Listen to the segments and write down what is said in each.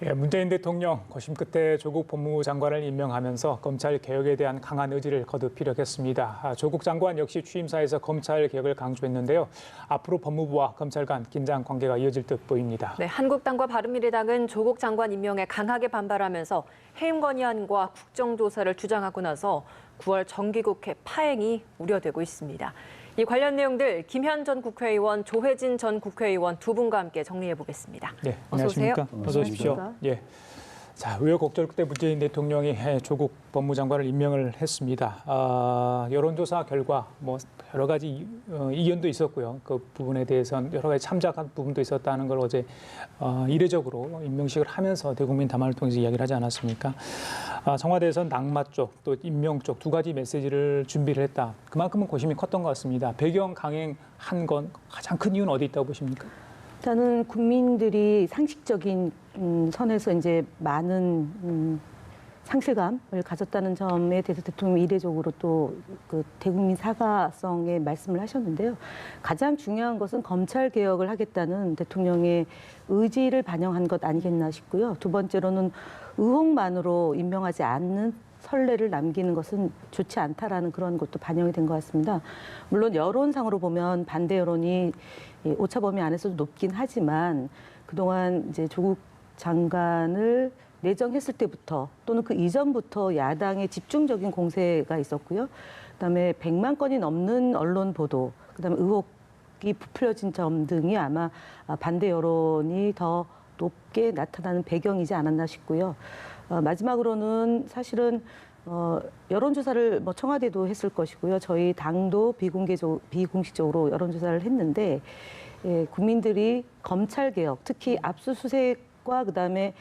예, 문재인 대통령 고심 끝에 조국 법무부 장관을 임명하면서 검찰 개혁에 대한 강한 의지를 거듭 피력했습니다. 조국 장관 역시 취임사에서 검찰 개혁을 강조했는데요. 앞으로 법무부와 검찰 간 긴장 관계가 이어질 듯 보입니다. 네, 한국당과 바른미래당은 조국 장관 임명에 강하게 반발하면서 해임 건의안과 국정조사를 주장하고 나서 9월 정기국회 파행이 우려되고 있습니다. 이 관련 내용들 김현 전 국회의원, 조혜진 전 국회의원 두 분과 함께 정리해 보겠습니다. 네, 어서 오세요. 어서 오십시오. 예. 자, 우여곡절 끝에 문재인 대통령이 조국 법무장관을 임명을 했습니다. 여론조사 결과 뭐 여러 가지 이견도 있었고요. 그 부분에 대해서는 여러 가지 참작한 부분도 있었다는 걸 어제 이례적으로 임명식을 하면서 대국민 담화를 통해서 이야기를 하지 않았습니까? 청와대에서는 낙마 쪽 또 임명 쪽 두 가지 메시지를 준비를 했다. 그만큼은 고심이 컸던 것 같습니다. 배경 강행한 건 가장 큰 이유는 어디 있다고 보십니까? 일단은 국민들이 상식적인 선에서 이제 많은 상실감을 가졌다는 점에 대해서 대통령이 이례적으로 또 그 대국민 사과성의 말씀을 하셨는데요. 가장 중요한 것은 검찰 개혁을 하겠다는 대통령의 의지를 반영한 것 아니겠나 싶고요. 두 번째로는 의혹만으로 임명하지 않는 선례를 남기는 것은 좋지 않다라는 그런 것도 반영이 된 것 같습니다. 물론 여론상으로 보면 반대 여론이 오차 범위 안에서도 높긴 하지만 그동안 이제 조국 장관을 내정했을 때부터 또는 그 이전부터 야당의 집중적인 공세가 있었고요. 그다음에 100만 건이 넘는 언론 보도, 그다음에 의혹이 부풀려진 점 등이 아마 반대 여론이 더 높게 나타나는 배경이지 않았나 싶고요. 마지막으로는 사실은 여론조사를 뭐 청와대도 했을 것이고요. 저희 당도 비공식적으로 여론조사를 했는데 국민들이 검찰 개혁, 특히 압수수색과 그다음에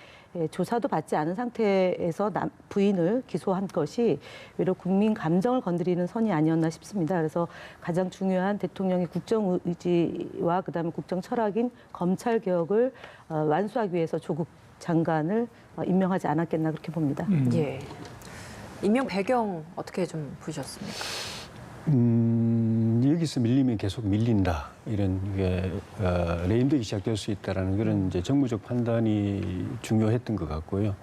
조사도 받지 않은 상태에서 부인을 기소한 것이 오히려 국민 감정을 건드리는 선이 아니었나 싶습니다. 그래서 가장 중요한 대통령의 국정 의지와 그다음에 국정 철학인 검찰 개혁을 완수하기 위해서 조국 장관을 임명하지 않았겠나 그렇게 봅니다. 예. 임명 배경 어떻게 좀 보셨습니까? 여기서 밀리면 계속 밀린다. 이런 게 레임덕이 시작될 수 있다라는 그런 이제 정무적 판단이 중요했던 것 같고요.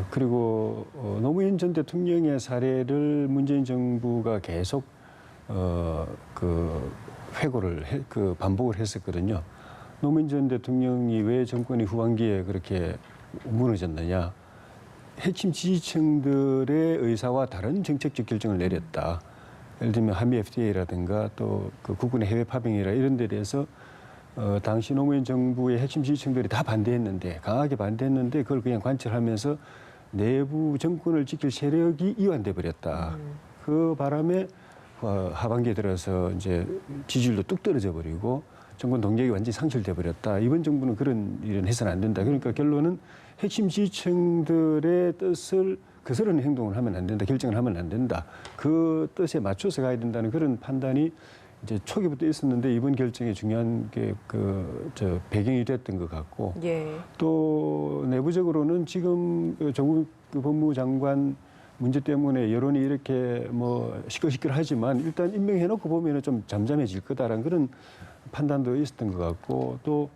그리고 노무현 전 대통령의 사례를 문재인 정부가 계속 반복을 했었거든요. 노무현 전 대통령이 왜 정권이 후반기에 그렇게 무너졌느냐? 핵심 지지층들의 의사와 다른 정책적 결정을 내렸다. 예를 들면 한미 FTA라든가 또 그 국군의 해외 파병이라 이런 데 대해서 당시 노무현 정부의 핵심 지지층들이 다 반대했는데 강하게 반대했는데 그걸 그냥 관철하면서 내부 정권을 지킬 세력이 이완돼 버렸다. 그 바람에 하반기에 들어서 이제 지지율도 뚝 떨어져 버리고 정권 동력이 완전히 상실돼 버렸다. 이번 정부는 그런 일은 해서는 안 된다. 그러니까 결론은 핵심 지지층들의 뜻을 거스르는 행동을 하면 안 된다. 결정을 하면 안 된다. 그 뜻에 맞춰서 가야 된다는 그런 판단이 이제 초기부터 있었는데 이번 결정에 중요한 게 배경이 됐던 것 같고 예. 또 내부적으로는 지금 조국 법무부 장관 문제 때문에 여론이 이렇게 뭐 시끌시끌하지만 일단 임명해놓고 보면은 좀 잠잠해질 거다라는 그런 판단도 있었던 것 같고 또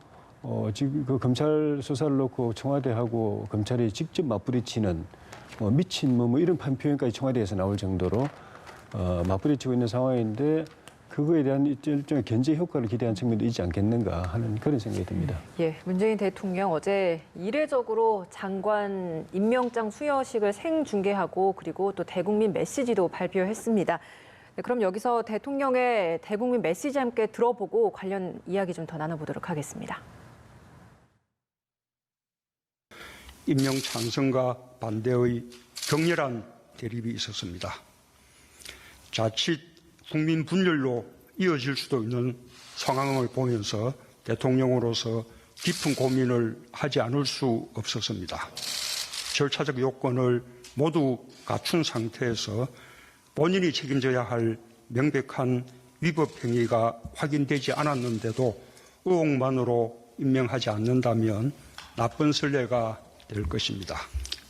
지금 그 검찰 수사를 놓고 청와대하고 검찰이 직접 맞부딪히는 미친 뭐 이런 표현까지 청와대에서 나올 정도로 맞부딪히고 있는 상황인데 그거에 대한 일종의 견제 효과를 기대한 측면도 있지 않겠는가 하는 그런 생각이 듭니다. 예, 문재인 대통령 어제 이례적으로 장관 임명장 수여식을 생중계하고 그리고 또 대국민 메시지도 발표했습니다. 네, 그럼 여기서 대통령의 대국민 메시지 함께 들어보고 관련 이야기 좀 더 나눠보도록 하겠습니다. 임명 찬성과 반대의 격렬한 대립이 있었습니다. 자칫 국민 분열로 이어질 수도 있는 상황을 보면서 대통령으로서 깊은 고민을 하지 않을 수 없었습니다. 절차적 요건을 모두 갖춘 상태에서 본인이 책임져야 할 명백한 위법 행위가 확인되지 않았는데도 의혹만으로 임명하지 않는다면 나쁜 선례가 될 것입니다.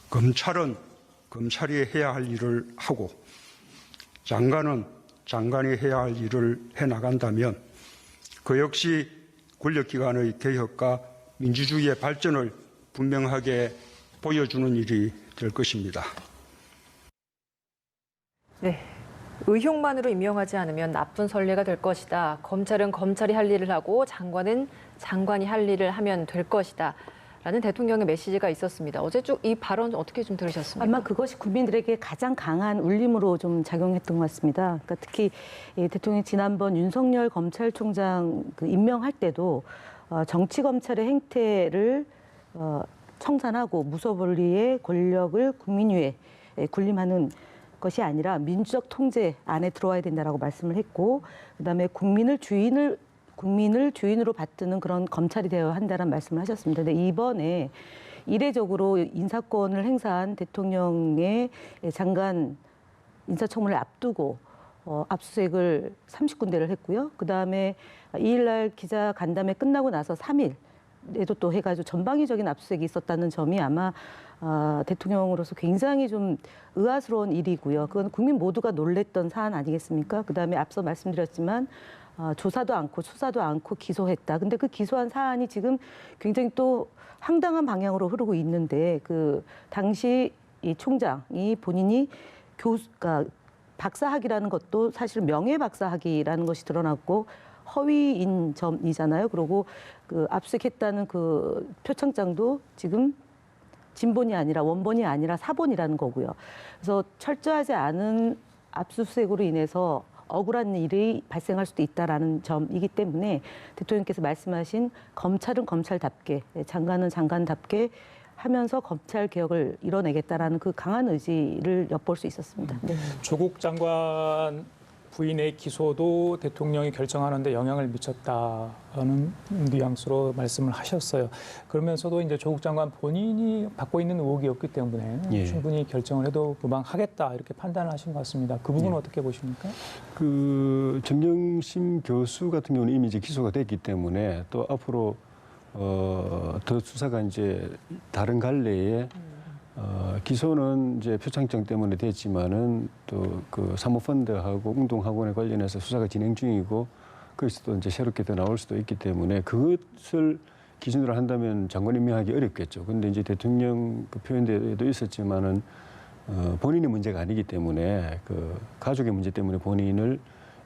검찰은 검찰이 해야 할 일을 하고 장관은 장관이 해야 할 일을 해나간다면 그 역시 권력기관의 개혁과 민주주의의 발전을 분명하게 보여주는 일이 될 것입니다. 네. 의혹만으로 임명하지 않으면 나쁜 선례가 될 것이다. 검찰은 검찰이 할 일을 하고 장관은 장관이 할 일을 하면 될 것이다. 라는 대통령의 메시지가 있었습니다. 어제 쭉 이 발언 어떻게 좀 들으셨습니까? 아마 그것이 국민들에게 가장 강한 울림으로 좀 작용했던 것 같습니다. 그러니까 특히 대통령이 지난번 윤석열 검찰총장 임명할 때도 정치 검찰의 행태를 청산하고 무소불위의 권력을 국민 위에 군림하는 것이 아니라 민주적 통제 안에 들어와야 된다라고 말씀을 했고, 그다음에 국민을 주인으로 받드는 그런 검찰이 되어야 한다는 말씀을 하셨습니다. 근데 이번에 이례적으로 인사권을 행사한 대통령의 장관 인사청문회를 앞두고 압수수색을 30군데를 했고요. 그다음에 2일날 기자 간담회 끝나고 나서 3일에도 또 해가지고 전방위적인 압수수색이 있었다는 점이 아마 대통령으로서 굉장히 좀 의아스러운 일이고요. 그건 국민 모두가 놀랬던 사안 아니겠습니까? 그다음에 앞서 말씀드렸지만 조사도 않고 수사도 않고 기소했다. 근데 그 기소한 사안이 지금 굉장히 또 황당한 방향으로 흐르고 있는데, 그 당시 이 총장이 본인이 그러니까 박사학위라는 것도 사실 명예 박사학위라는 것이 드러났고 허위인 점이잖아요. 그리고 그 압수했다는 그 표창장도 지금 진본이 아니라 원본이 아니라 사본이라는 거고요. 그래서 철저하지 않은 압수수색으로 인해서 억울한 일이 발생할 수도 있다라는 점이기 때문에 대통령께서 말씀하신 검찰은 검찰답게, 장관은 장관답게 하면서 검찰 개혁을 이뤄내겠다라는 그 강한 의지를 엿볼 수 있었습니다. 네. 조국 장관 부인의 기소도 대통령이 결정하는데 영향을 미쳤다는 뉘앙스로 말씀을 하셨어요. 그러면서도 이제 조국 장관 본인이 받고 있는 의혹이었기 때문에 예. 충분히 결정을 해도 무방하겠다 이렇게 판단을 하신 것 같습니다. 그 부분은 어떻게 보십니까? 그 정경심 교수 같은 경우는 이미 이제 기소가 됐기 때문에 또 앞으로 더 수사가 이제 다른 갈래에 기소는 이제 표창장 때문에 됐지만은 또 그 사모펀드하고 운동학원에 관련해서 수사가 진행 중이고 거기서 또 이제 새롭게 더 나올 수도 있기 때문에 그것을 기준으로 한다면 장관 임명하기 어렵겠죠. 근데 이제 대통령 그 표현대에도 있었지만은 본인의 문제가 아니기 때문에 그 가족의 문제 때문에 본인을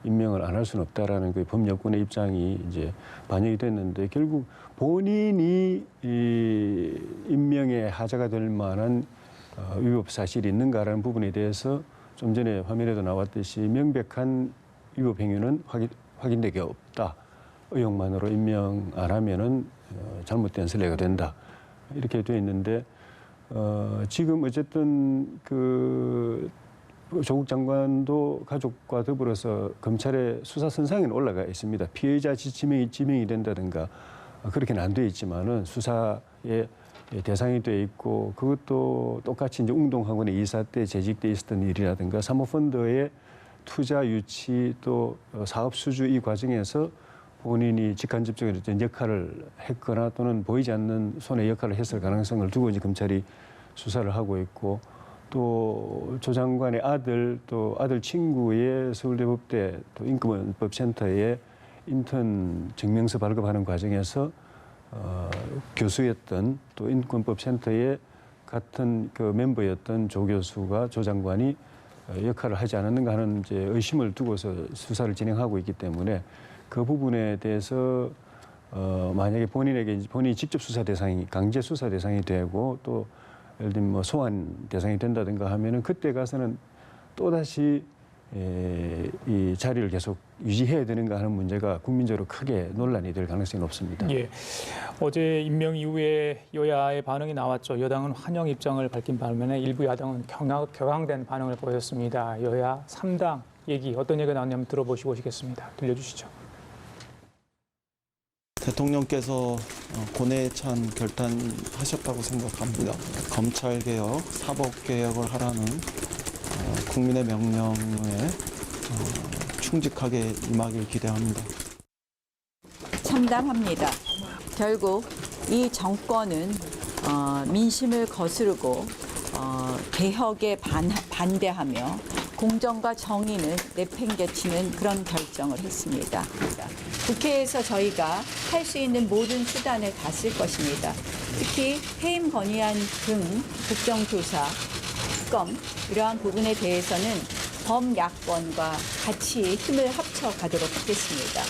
임명을 안 할 수는 없다라는 그 법여권의 입장이 이제 반영이 됐는데, 결국 본인이 이 임명에 하자가 될 만한 위법 사실이 있는가라는 부분에 대해서 좀 전에 화면에도 나왔듯이 명백한 위법 행위는 확인되기 없다. 의혹만으로 임명 안 하면은 잘못된 선례가 된다. 이렇게 돼 있는데 지금 어쨌든 그 조국 장관도 가족과 더불어서 검찰의 수사 선상에는 올라가 있습니다. 피해자 지명이 된다든가 그렇게는 안 돼 있지만은 수사의 대상이 돼 있고, 그것도 똑같이 이제 운동학원의 이사 때 재직돼 있었던 일이라든가 사모펀드의 투자 유치 또 사업 수주 이 과정에서 본인이 직간접적으로 역할을 했거나 또는 보이지 않는 손의 역할을 했을 가능성을 두고 이제 검찰이 수사를 하고 있고, 또 조 장관의 아들 또 아들 친구의 서울대법대 또 인권법센터에 인턴 증명서 발급하는 과정에서 교수였던 또 인권법센터의 같은 그 멤버였던 조 교수가 조 장관이 역할을 하지 않았는가 하는 이제 의심을 두고서 수사를 진행하고 있기 때문에 그 부분에 대해서 만약에 본인이 직접 수사 대상이 강제 수사 대상이 되고 또 예를 들면 뭐 소환 대상이 된다든가 하면은 그때 가서는 또 다시 이 자리를 계속 유지해야 되는가 하는 문제가 국민적으로 크게 논란이 될 가능성이 높습니다. 예. 어제 임명 이후에 여야의 반응이 나왔죠. 여당은 환영 입장을 밝힌 반면에 일부 야당은 격앙된 반응을 보였습니다. 여야 3당 얘기 어떤 얘기가 나왔냐면 들어보시고 오시겠습니다. 들려주시죠. 대통령께서 고뇌에 찬 결단하셨다고 생각합니다. 검찰개혁, 사법개혁을 하라는 국민의 명령에 충직하게 임하길 기대합니다. 참담합니다. 결국 이 정권은 민심을 거스르고 개혁에 반대하며 공정과 정의는 내팽개치는 그런 결정을 했습니다. 국회에서 저희가 할 수 있는 모든 수단을 다 쓸 것입니다. 특히 해임 건의안 등 국정조사, 특검 이러한 부분에 대해서는 범야권과 같이 힘을 합쳐 가도록 하겠습니다.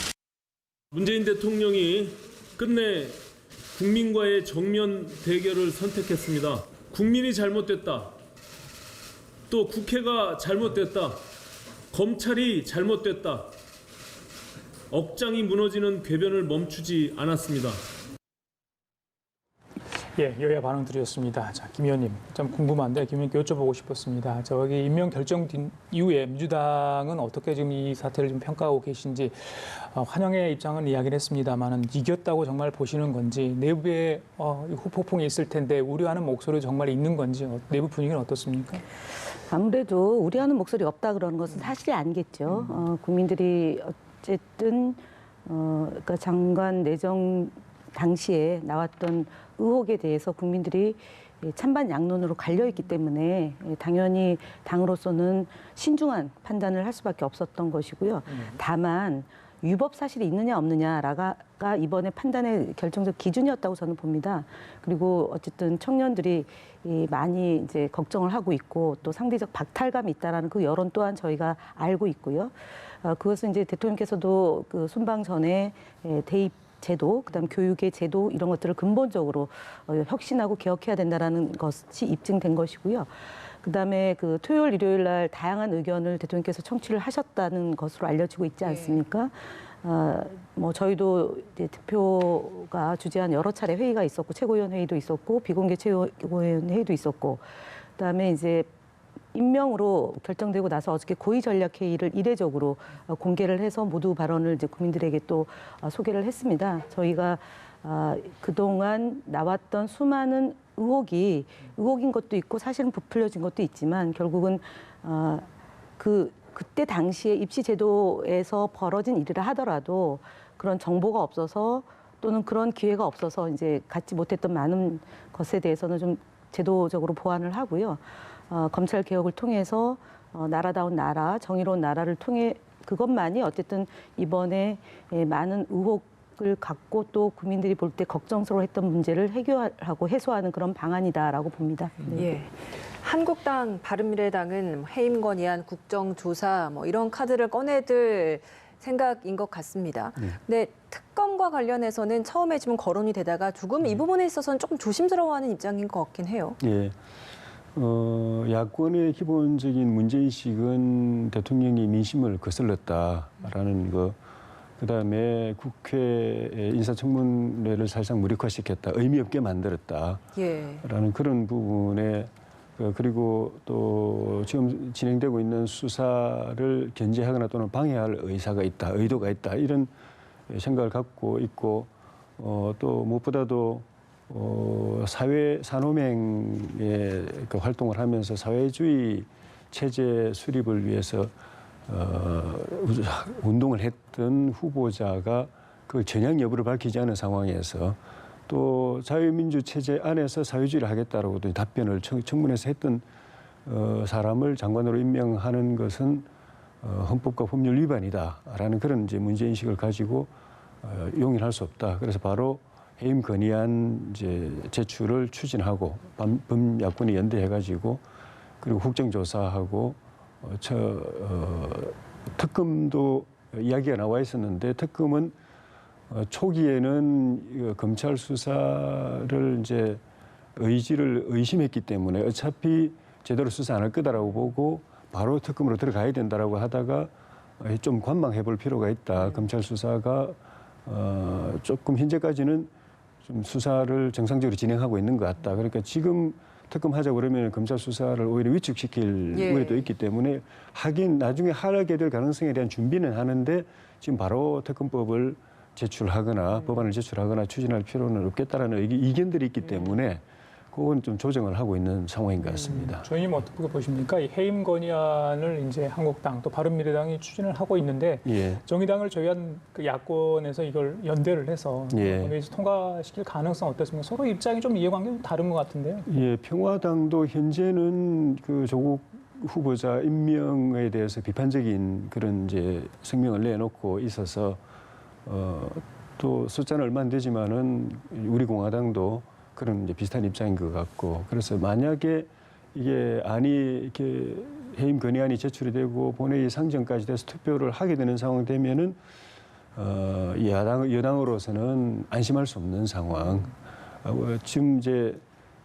문재인 대통령이 끝내 국민과의 정면 대결을 선택했습니다. 국민이 잘못됐다. 또 국회가 잘못됐다. 검찰이 잘못됐다. 억장이 무너지는 궤변을 멈추지 않았습니다. 예, 여야 반응들이었습니다. 자, 김 의원님, 좀 궁금한데 김 의원께 여쭤보고 싶었습니다. 저기 임명 결정 이후에 민주당은 어떻게 지금 이 사태를 좀 평가하고 계신지 환영의 입장은 이야기를 했습니다만은 이겼다고 정말 보시는 건지 내부에 후폭풍이 있을 텐데 우려하는 목소리 정말 있는 건지 내부 분위기는 어떻습니까? 아무래도 우려하는 목소리 없다 그러는 것은 사실이 아니겠죠. 국민들이 어쨌든 그러니까 장관 내정 당시에 나왔던 의혹에 대해서 국민들이 찬반 양론으로 갈려 있기 때문에 당연히 당으로서는 신중한 판단을 할 수밖에 없었던 것이고요. 다만 위법 사실이 있느냐 없느냐가 이번에 판단의 결정적 기준이었다고 저는 봅니다. 그리고 어쨌든 청년들이 많이 이제 걱정을 하고 있고 또 상대적 박탈감이 있다라는 그 여론 또한 저희가 알고 있고요. 그것은 이제 대통령께서도 그 순방 전에 대입 제도, 그다음 교육의 제도 이런 것들을 근본적으로 혁신하고 개혁해야 된다라는 것이 입증된 것이고요. 그다음에 그 토요일, 일요일 날 다양한 의견을 대통령께서 청취를 하셨다는 것으로 알려지고 있지 않습니까? 뭐 저희도 이제 대표가 주재한 여러 차례 회의가 있었고 최고위원 회의도 있었고 비공개 최고위원 회의도 있었고 그다음에 이제 임명으로 결정되고 나서 어저께 고위 전략 회의를 이례적으로 공개를 해서 모두 발언을 이제 국민들에게 또 소개를 했습니다. 저희가 그동안 나왔던 수많은 의혹인 것도 있고 사실은 부풀려진 것도 있지만 결국은 그때 당시에 입시 제도에서 벌어진 일이라 하더라도 그런 정보가 없어서 또는 그런 기회가 없어서 이제 갖지 못했던 많은 것에 대해서는 좀 제도적으로 보완을 하고요. 검찰 개혁을 통해서 나라다운 나라, 정의로운 나라를 통해 그것만이 어쨌든 이번에 많은 의혹을 갖고 또 국민들이 볼 때 걱정스러워했던 문제를 해결하고 해소하는 그런 방안이다라고 봅니다. 네. 예. 한국당, 바른미래당은 해임 건의안, 국정조사 뭐 이런 카드를 꺼내들 생각인 것 같습니다. 근데 특검과 관련해서는 처음에 지금 거론이 되다가 조금 이 부분에 있어서는 조금 조심스러워하는 입장인 것 같긴 해요. 예. 야권의 기본적인 문제인식은 대통령이 민심을 거슬렀다라는 거, 그다음에 국회의 인사청문회를 사실상 무력화시켰다, 의미 없게 만들었다라는 그런 부분에 그리고 또 지금 진행되고 있는 수사를 견제하거나 또는 방해할 의도가 있다 이런 생각을 갖고 있고 또 무엇보다도 사회 산호맹의 그 활동을 하면서 사회주의 체제 수립을 위해서 운동을 했던 후보자가 그 전향 여부를 밝히지 않은 상황에서 또 자유민주 체제 안에서 사회주의를 하겠다라고도 답변을 청문회에서 했던 사람을 장관으로 임명하는 것은 헌법과 법률 위반이다라는 그런 이제 문제인식을 가지고 용인할 수 없다. 그래서 바로 해임 건의안 이제 제출을 추진하고 범야권이 연대해가지고 그리고 국정조사하고 특검도 이야기가 나와 있었는데 특검은 초기에는 검찰 수사를 이제 의지를 의심했기 때문에 어차피 제대로 수사 안 할 거다라고 보고 바로 특검으로 들어가야 된다라고 하다가 좀 관망해 볼 필요가 있다. 검찰 수사가 조금 현재까지는 좀 수사를 정상적으로 진행하고 있는 것 같다. 그러니까 지금 특검하자고 그러면 검찰 수사를 오히려 위축시킬 우려도 있기 때문에 하긴 나중에 하게 될 가능성에 대한 준비는 하는데 지금 바로 특검법을 제출하거나 법안을 제출하거나 추진할 필요는 없겠다라는 이견들이 있기 때문에 그건 좀 조정을 하고 있는 상황인 것 같습니다. 조의님 어떻게 보십니까? 이 해임 건의안을 이제 한국당 또 바른미래당이 추진을 하고 있는데 정의당을 제외한 그 야권에서 이걸 연대를 해서 본회의에서 통과시킬 가능성 어떻습니까? 서로 입장이 좀 이해관계가 다른 것 같은데요. 예, 평화당도 현재는 그 조국 후보자 임명에 대해서 비판적인 그런 이제 성명을 내놓고 있어서 또 숫자는 얼마 안 되지만은 우리 공화당도 그런 이제 비슷한 입장인 것 같고, 그래서 만약에 이게 안이 이렇게 해임 건의안이 제출이 되고 본회의 상정까지 돼서 투표를 하게 되는 상황 되면은 여당으로서는 안심할 수 없는 상황. 지금 이제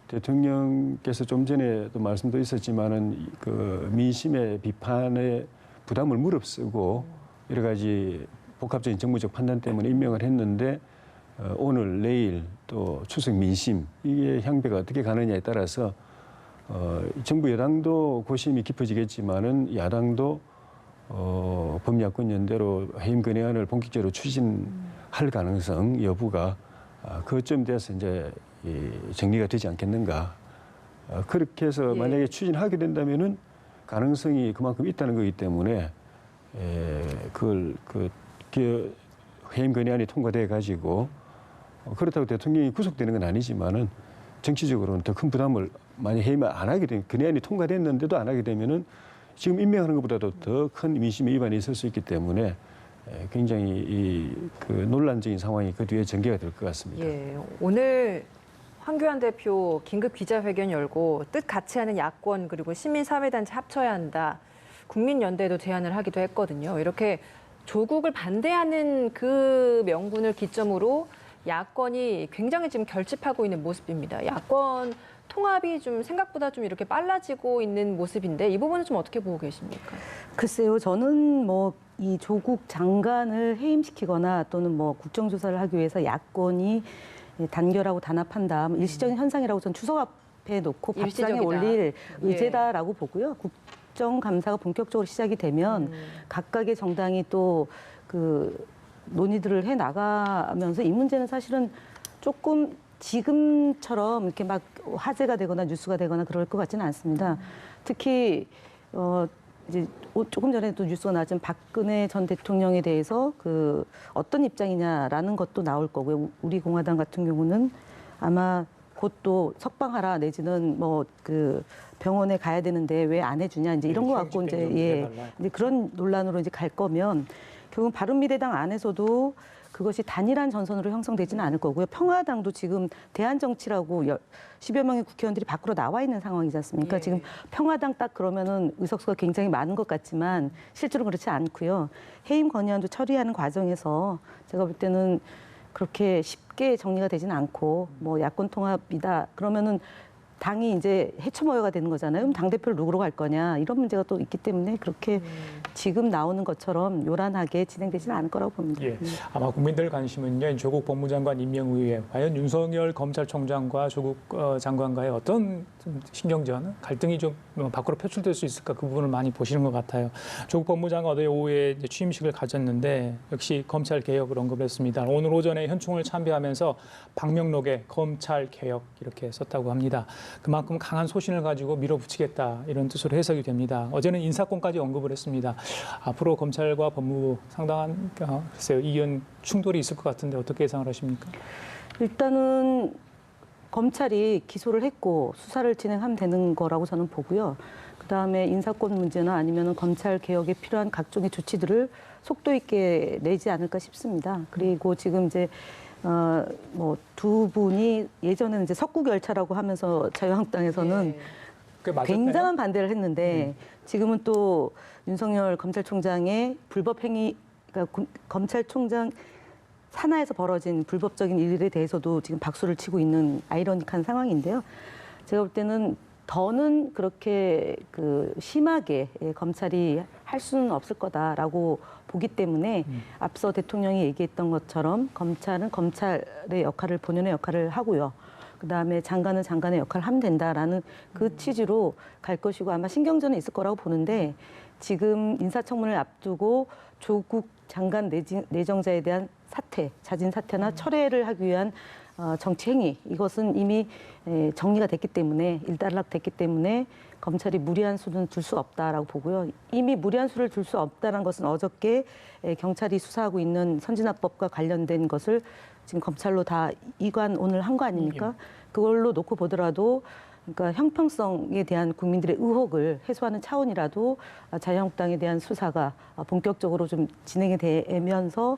대통령께서 좀 전에도 말씀도 있었지만은 그 민심의 비판에 부담을 무릅쓰고 여러 가지 복합적인 정무적 판단 때문에 임명을 했는데 오늘 내일 또 추석 민심 이게 향배가 어떻게 가느냐에 따라서 정부 여당도 고심이 깊어지겠지만은 야당도 범야권 연대로 해임 건의안을 본격적으로 추진할 가능성 여부가 그쯤 돼서 이제 정리가 되지 않겠는가. 그렇게 해서 만약에 추진하게 된다면은 가능성이 그만큼 있다는 거기 때문에 그걸 해임 건의안이 통과돼 가지고 그렇다고 대통령이 구속되는 건 아니지만은 정치적으로는 더 큰 부담을 만약 해임을 안 하게 되면 건의안이 통과됐는데도 안 하게 되면은 지금 임명하는 것보다도 더 큰 민심의 위반이 있을 수 있기 때문에 굉장히 그 논란적인 상황이 그 뒤에 전개가 될 것 같습니다. 예, 오늘 황교안 대표 긴급 기자회견 열고 뜻 같이 하는 야권 그리고 시민사회단체 합쳐야 한다. 국민연대도 제안을 하기도 했거든요. 이렇게 조국을 반대하는 그 명분을 기점으로 야권이 굉장히 지금 결집하고 있는 모습입니다. 야권 통합이 좀 생각보다 좀 이렇게 빨라지고 있는 모습인데 이 부분은 좀 어떻게 보고 계십니까? 글쎄요, 저는 뭐 이 조국 장관을 해임시키거나 또는 뭐 국정조사를 하기 위해서 야권이 단결하고 단합한다, 일시적인 현상이라고 전 추석 앞에 놓고 밥상에 일시적이다. 올릴 의제다라고 보고요. 국정감사가 본격적으로 시작이 되면 각각의 정당이 또 그 논의들을 해 나가면서 이 문제는 사실은 조금 지금처럼 이렇게 막 화제가 되거나 뉴스가 되거나 그럴 것 같지는 않습니다. 특히 이제 조금 전에도 뉴스가 나왔지만 박근혜 전 대통령에 대해서 그 어떤 입장이냐라는 것도 나올 거고요. 우리 공화당 같은 경우는 아마 곧 또 석방하라 내지는 뭐 그 병원에 가야 되는데 왜 안 해주냐 이제 이런 거 갖고 이제 근데 그런 논란으로 이제 갈 거면 결국 바른미래당 안에서도 그것이 단일한 전선으로 형성되지는 않을 거고요. 평화당도 지금 대한정치라고 10여 명의 국회의원들이 밖으로 나와 있는 상황이지 않습니까? 예. 지금 평화당 딱 그러면은 의석수가 굉장히 많은 것 같지만 실제로 그렇지 않고요. 해임 건의안도 처리하는 과정에서 제가 볼 때는 그렇게 쉽게 정리가 되지는 않고 뭐 야권 통합이다 그러면은 당이 이제 해초모여가 되는 거잖아요. 그럼 당대표를 누구로 갈 거냐 이런 문제가 또 있기 때문에 그렇게 지금 나오는 것처럼 요란하게 진행되지는 않을 거라고 봅니다. 예, 아마 국민들 관심은요, 조국 법무장관 임명 이후에 과연 윤석열 검찰총장과 조국 장관과의 어떤 좀 신경전, 갈등이 좀 밖으로 표출될 수 있을까 그 부분을 많이 보시는 것 같아요. 조국 법무장관 어제 오후에 이제 취임식을 가졌는데 역시 검찰 개혁을 언급했습니다. 오늘 오전에 현충을 참배하면서 방명록에 검찰 개혁 이렇게 썼다고 합니다. 그만큼 강한 소신을 가지고 밀어붙이겠다 이런 뜻으로 해석이 됩니다. 어제는 인사권까지 언급을 했습니다. 앞으로 검찰과 법무부 상당한 글쎄요, 이견 충돌이 있을 것 같은데 어떻게 예상을 하십니까? 일단은 검찰이 기소를 했고 수사를 진행하면 되는 거라고 저는 보고요. 그다음에 인사권 문제나 아니면 검찰 개혁에 필요한 각종의 조치들을 속도 있게 내지 않을까 싶습니다. 그리고 지금 이제 뭐 두 분이 예전에는 이제 석국열차라고 하면서 자유한국당에서는 굉장한 반대를 했는데 지금은 또 윤석열 검찰총장의 불법 행위, 그러니까 검찰총장 산하에서 벌어진 불법적인 일에 대해서도 지금 박수를 치고 있는 아이러니한 상황인데요. 제가 볼 때는 더는 그렇게 그 심하게 검찰이 할 수는 없을 거다라고 보기 때문에 앞서 대통령이 얘기했던 것처럼 검찰은 검찰의 역할을 본연의 역할을 하고요. 그다음에 장관은 장관의 역할을 하면 된다라는 그 취지로 갈 것이고 아마 신경전은 있을 거라고 보는데 지금 인사청문회를 앞두고 조국 장관 내정자에 대한 사퇴, 자진 사퇴나 철회를 하기 위한 정치 행위 이것은 이미 정리가 됐기 때문에 일단락됐기 때문에 검찰이 무리한 수는 둘 수 없다라고 보고요. 이미 무리한 수를 둘 수 없다는 것은 어저께 경찰이 수사하고 있는 선진화법과 관련된 것을 지금 검찰로 다 이관 오늘 한 거 아닙니까? 그걸로 놓고 보더라도 그러니까 형평성에 대한 국민들의 의혹을 해소하는 차원이라도 자유한국당에 대한 수사가 본격적으로 좀 진행이 되면서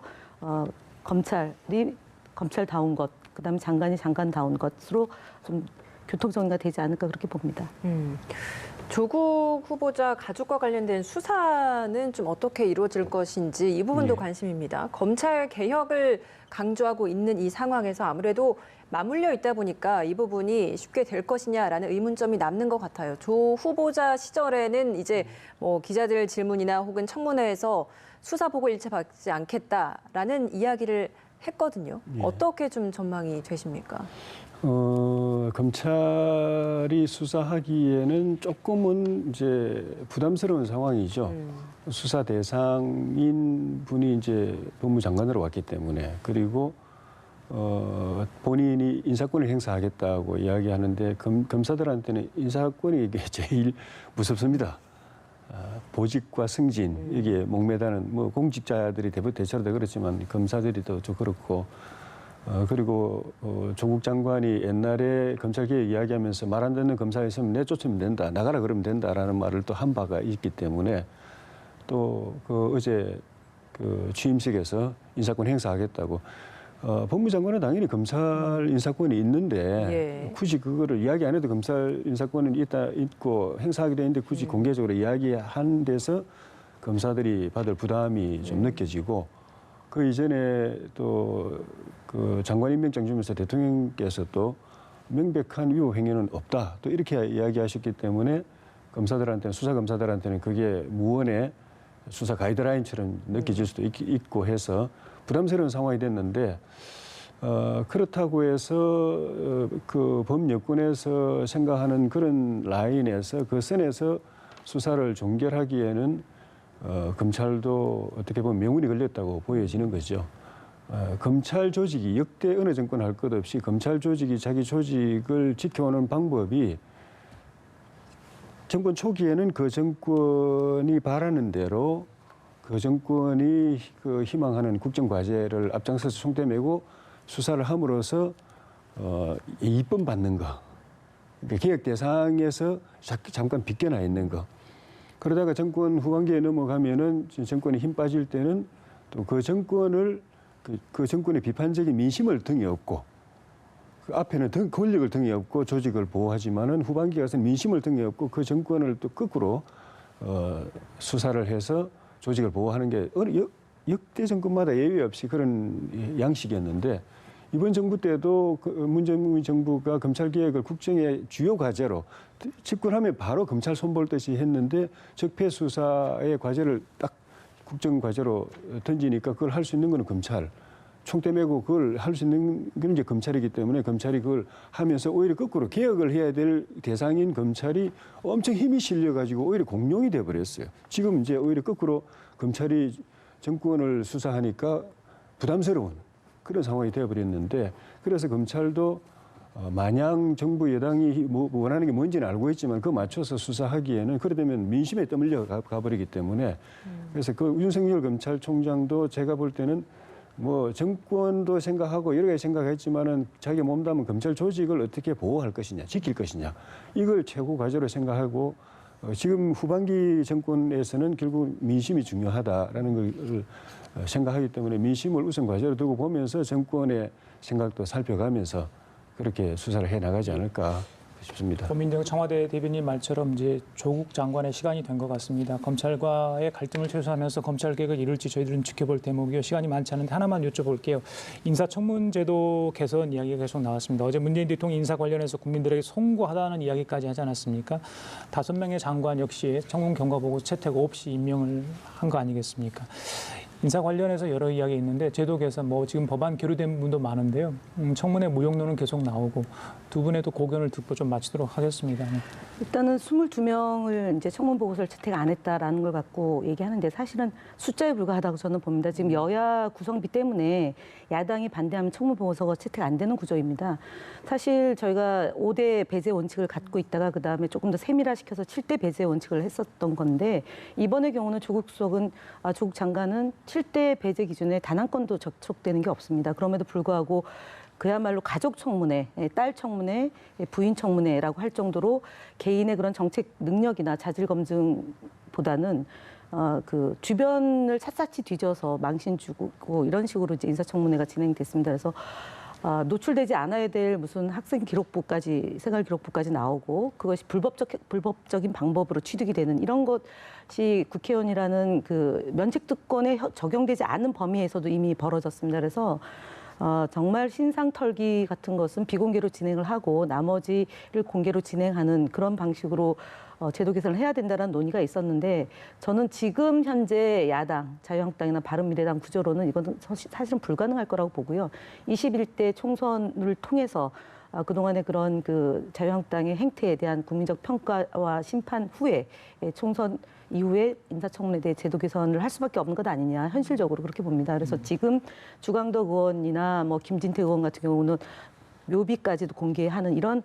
검찰이 검찰다운 것, 그다음에 장관이 장관다운 것으로 좀 교통정리가 되지 않을까 그렇게 봅니다. 조국 후보자 가족과 관련된 수사는 좀 어떻게 이루어질 것인지 이 부분도 예. 관심입니다. 검찰 개혁을 강조하고 있는 이 상황에서 아무래도 맞물려 있다 보니까 이 부분이 쉽게 될 것이냐라는 의문점이 남는 것 같아요. 조 후보자 시절에는 이제 뭐 기자들 질문이나 혹은 청문회에서 수사 보고 일체 받지 않겠다라는 이야기를 했거든요. 예. 어떻게 좀 전망이 되십니까? 검찰이 수사하기에는 조금은 이제 부담스러운 상황이죠. 수사 대상인 분이 이제 법무장관으로 왔기 때문에 그리고 본인이 인사권을 행사하겠다고 이야기하는데 검사들한테는 인사권이 이게 제일 무섭습니다. 보직과 승진 이게 목매다는 뭐 공직자들이 대체로 다 그렇지만 검사들이 더 좀 그렇고 그리고 조국 장관이 옛날에 검찰개혁 이야기하면서 말 안 듣는 검사 있으면 내쫓으면 된다, 나가라 그러면 된다라는 말을 또 한 바가 있기 때문에 또 그 어제 그 취임식에서 인사권 행사하겠다고 법무장관은 당연히 검찰 인사권이 있는데 예. 굳이 그거를 이야기 안 해도 검찰 인사권은 있고 행사하게 되는데 굳이 공개적으로 이야기한 데서 검사들이 받을 부담이 좀 느껴지고 그 이전에 또 그 장관 임명장 주면서 대통령께서 또 명백한 위법 행위는 없다 또 이렇게 이야기하셨기 때문에 검사들한테는 수사 검사들한테는 그게 무언의 수사 가이드라인처럼 느껴질 수도 있고 해서 부담스러운 상황이 됐는데 그렇다고 해서 그 범여권에서 생각하는 그런 라인에서 그 선에서 수사를 종결하기에는 검찰도 어떻게 보면 명운이 걸렸다고 보여지는 거죠. 검찰 조직이 역대 어느 정권 할 것 없이 검찰 조직이 자기 조직을 지켜오는 방법이 정권 초기에는 그 정권이 바라는 대로 그 정권이 그 희망하는 국정 과제를 앞장서서 총대 메고 수사를 함으로써 이쁨 받는 거, 그러니까 개혁 대상에서 잠깐 빗겨나 있는 거. 그러다가 정권 후반기에 넘어가면은 정권이 힘 빠질 때는 또 그 정권을 그 정권의 비판적인 민심을 등에 업고 그 앞에는 권력을 등에 업고 조직을 보호하지만은 후반기 가서 민심을 등에 업고 그 정권을 또 거꾸로 수사를 해서 조직을 보호하는 게 역대 정권마다 예외 없이 그런 양식이었는데 이번 정부 때도 문재인 정부가 검찰개혁을 국정의 주요 과제로 집권하면 바로 검찰 손볼 듯이 했는데 적폐 수사의 과제를 딱 국정 과제로 던지니까 그걸 할 수 있는 거는 검찰. 총대 메고 그걸 할 수 있는 건 이제 검찰이기 때문에 검찰이 그걸 하면서 오히려 거꾸로 개혁을 해야 될 대상인 검찰이 엄청 힘이 실려가지고 오히려 공룡이 돼버렸어요. 지금 이제 오히려 거꾸로 검찰이 정권을 수사하니까 부담스러운 그런 상황이 되어버렸는데 그래서 검찰도 마냥 정부 여당이 원하는 게 뭔지는 알고 있지만 그거 맞춰서 수사하기에는 그러다면 민심에 떠밀려 가버리기 때문에 그래서 그 윤석열 검찰총장도 제가 볼 때는 뭐 정권도 생각하고 여러 가지 생각했지만은 자기가 몸담은 검찰 조직을 어떻게 보호할 것이냐, 지킬 것이냐 이걸 최고 과제로 생각하고 지금 후반기 정권에서는 결국 민심이 중요하다라는 걸 생각하기 때문에 민심을 우선 과제로 두고 보면서 정권의 생각도 살펴가면서 그렇게 수사를 해 나가지 않을까 싶습니다. 고민정 청와대 대변인 말처럼 이제 조국 장관의 시간이 된 것 같습니다. 검찰과의 갈등을 최소화하면서 검찰 개혁을 이룰지 저희들은 지켜볼 대목이요. 시간이 많지 않은데 하나만 여쭤볼게요. 인사청문제도 개선 이야기가 계속 나왔습니다. 어제 문재인 대통령 인사 관련해서 국민들에게 송구하다는 이야기까지 하지 않았습니까? 5명의 장관 역시 청문 경과 보고 채택 없이 임명을 한 거 아니겠습니까? 인사 관련해서 여러 이야기 있는데 제도 개선, 뭐 지금 법안 계류된 분도 많은데요. 청문회 무용론은 계속 나오고 두 분의 또 고견을 듣고 좀 마치도록 하겠습니다. 일단은 22명을 이제 청문 보고서를 채택 안 했다라는 걸 갖고 얘기하는데 사실은 숫자에 불과하다고 저는 봅니다. 지금 여야 구성비 때문에 야당이 반대하면 청문 보고서가 채택 안 되는 구조입니다. 사실 저희가 5대 배제 원칙을 갖고 있다가 그다음에 조금 더 세밀화시켜서 7대 배제 원칙을 했었던 건데 이번의 경우는 조국 장관은 7대 배제 기준에 단 한 건도 적촉되는 게 없습니다. 그럼에도 불구하고 그야말로 가족 청문회, 딸 청문회, 부인 청문회라고 할 정도로 개인의 그런 정책 능력이나 자질 검증보다는 그 주변을 샅샅이 뒤져서 망신 주고 이런 식으로 이제 인사청문회가 진행됐습니다. 그래서 노출되지 않아야 될 무슨 학생 기록부까지, 생활 기록부까지 나오고 그것이 불법적인 방법으로 취득이 되는 이런 것이 국회의원이라는 그 면책특권에 적용되지 않은 범위에서도 이미 벌어졌습니다. 그래서 정말 신상 털기 같은 것은 비공개로 진행을 하고 나머지를 공개로 진행하는 그런 방식으로 제도 개선을 해야 된다는 논의가 있었는데 저는 지금 현재 야당, 자유한국당이나 바른미래당 구조로는 이건 사실은 불가능할 거라고 보고요. 21대 총선을 통해서 그동안의 그런 그 자유한국당의 행태에 대한 국민적 평가와 심판 후에 총선 이후에 인사청문회에 대해 제도 개선을 할 수밖에 없는 것 아니냐 현실적으로 그렇게 봅니다. 그래서 지금 주광덕 의원이나 뭐 김진태 의원 같은 경우는 묘비까지도 공개하는 이런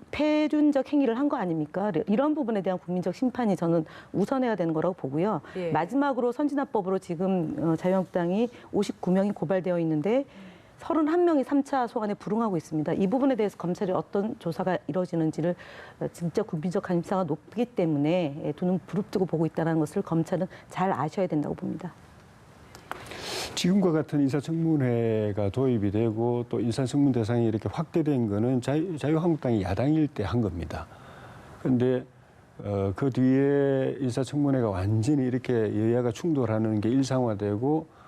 패륜적 행위를 한 거 아닙니까? 이런 부분에 대한 국민적 심판이 저는 우선해야 되는 거라고 보고요. 예. 마지막으로 선진화법으로 지금 자유한국당이 59명이 고발되어 있는데 31명이 3차 소환에 불응하고 있습니다. 이 부분에 대해서 검찰이 어떤 조사가 이루어지는지를 진짜 국민적 관심사가 높기 때문에 두 눈 부릅뜨고 보고 있다는 것을 검찰은 잘 아셔야 된다고 봅니다. 지금과 같은 인사청문회가 도입이 되고 또 인사청문 대상이 이렇게 확대된 거는 자유한국당이 야당일 때 한 겁니다. 그런데 그 뒤에 인사청문회가 완전히 이렇게 여야가 충돌하는 게 일상화되고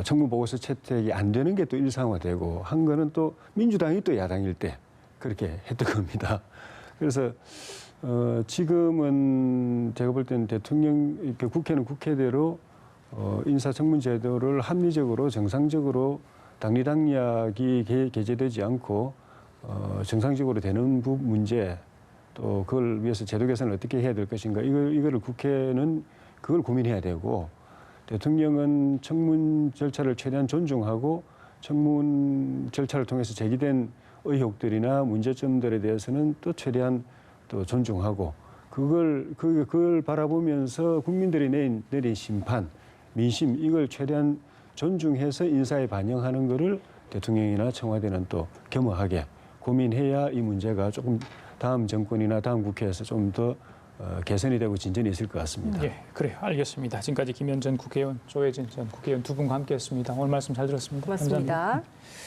청문보고서 채택이 안 되는 게 또 일상화되고 한 거는 또 민주당이 또 야당일 때 그렇게 했던 겁니다. 그래서 지금은 제가 볼 때는 국회는 국회대로 인사청문 제도를 합리적으로 정상적으로 당리당략이 게재되지 않고 정상적으로 되는 문제 또 그걸 위해서 제도 개선을 어떻게 해야 될 것인가 이거를 국회는 그걸 고민해야 되고 대통령은 청문 절차를 최대한 존중하고 청문 절차를 통해서 제기된 의혹들이나 문제점들에 대해서는 또 최대한 또 존중하고 그걸 바라보면서 국민들이 내린 심판, 민심 이걸 최대한 존중해서 인사에 반영하는 것을 대통령이나 청와대는 또 겸허하게 고민해야 이 문제가 조금 다음 정권이나 다음 국회에서 좀 더 개선이 되고 진전이 있을 것 같습니다. 예, 그래요. 알겠습니다. 지금까지 김현 전 국회의원, 조혜진 전 국회의원 두 분과 함께했습니다. 오늘 말씀 잘 들었습니다. 고맙습니다. 감사합니다.